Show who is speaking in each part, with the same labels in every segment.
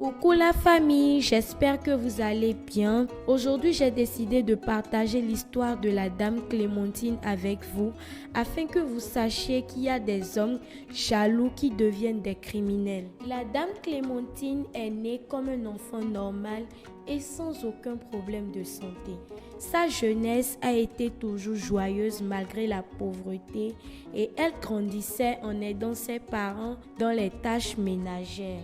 Speaker 1: Coucou la famille, j'espère que vous allez bien. Aujourd'hui, j'ai décidé de partager l'histoire de la dame Clémentine avec vous afin que vous sachiez qu'il y a des hommes jaloux qui deviennent des criminels. La dame Clémentine est née comme un enfant normal et sans aucun problème de santé. Sa jeunesse a été toujours joyeuse malgré la pauvreté et elle grandissait en aidant ses parents dans les tâches ménagères.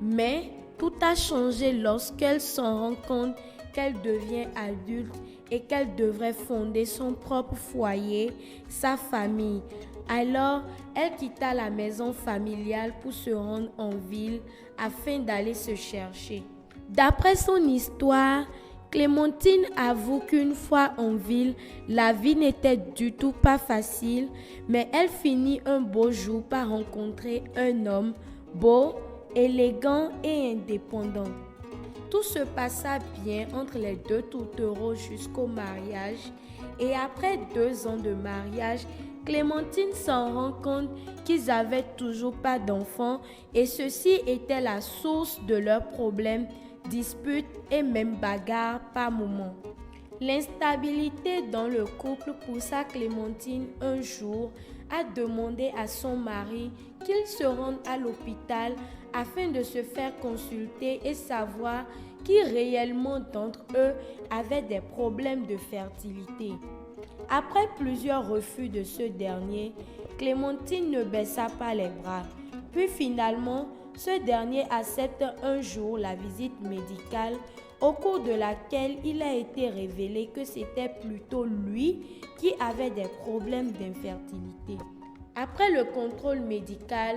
Speaker 1: Mais tout a changé lorsqu'elle s'en rend compte qu'elle devient adulte et qu'elle devrait fonder son propre foyer, sa famille. Alors, elle quitta la maison familiale pour se rendre en ville afin d'aller se chercher. D'après son histoire, Clémentine avoue qu'une fois en ville, la vie n'était du tout pas facile, mais elle finit un beau jour par rencontrer un homme beau, élégant et indépendant. Tout se passa bien entre les deux tourtereaux jusqu'au mariage et après 2 ans de mariage, Clémentine s'en rend compte qu'ils n'avaient toujours pas d'enfants et ceci était la source de leurs problèmes, disputes et même bagarres par moments. L'instabilité dans le couple poussa Clémentine un jour à demander à son mari qu'il se rende à l'hôpital afin de se faire consulter et savoir qui réellement d'entre eux avait des problèmes de fertilité. Après plusieurs refus de ce dernier, Clémentine ne baissa pas les bras. Puis finalement, ce dernier accepte un jour la visite médicale au cours de laquelle il a été révélé que c'était plutôt lui qui avait des problèmes d'infertilité. Après le contrôle médical,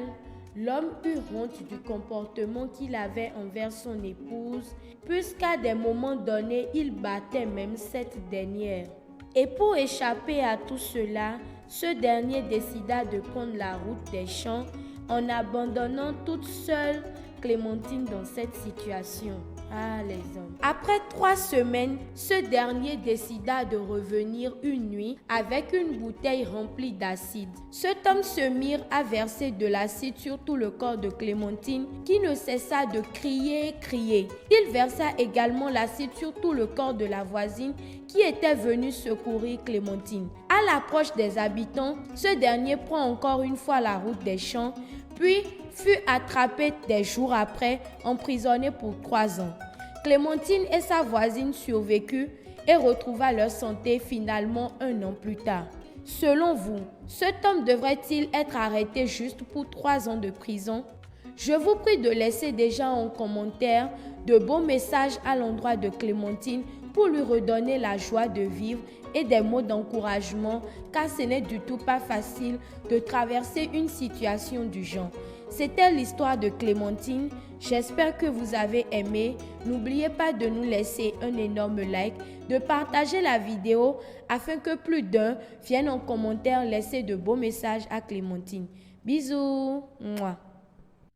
Speaker 1: l'homme eut honte du comportement qu'il avait envers son épouse, puisqu'à des moments donnés, il battait même cette dernière. Et pour échapper à tout cela, ce dernier décida de prendre la route des champs en abandonnant toute seule Clémentine dans cette situation. Ah, les hommes. Après 3 semaines, ce dernier décida de revenir une nuit avec une bouteille remplie d'acide. Cet homme se mit à verser de l'acide sur tout le corps de Clémentine qui ne cessa de crier. Il versa également l'acide sur tout le corps de la voisine qui était venue secourir Clémentine. À l'approche des habitants, ce dernier prend encore une fois la route des champs, puis fut attrapé des jours après, emprisonné pour 3 ans. Clémentine et sa voisine survécurent et retrouvèrent leur santé finalement 1 an plus tard. Selon vous, cet homme devrait-il être arrêté juste pour 3 ans de prison? Je vous prie de laisser déjà en commentaire de beaux messages à l'endroit de Clémentine pour lui redonner la joie de vivre et des mots d'encouragement car ce n'est du tout pas facile de traverser une situation du genre. C'était l'histoire de Clémentine. J'espère que vous avez aimé. N'oubliez pas de nous laisser un énorme like, de partager la vidéo afin que plus d'un vienne en commentaire laisser de beaux messages à Clémentine. Bisous. Mouah.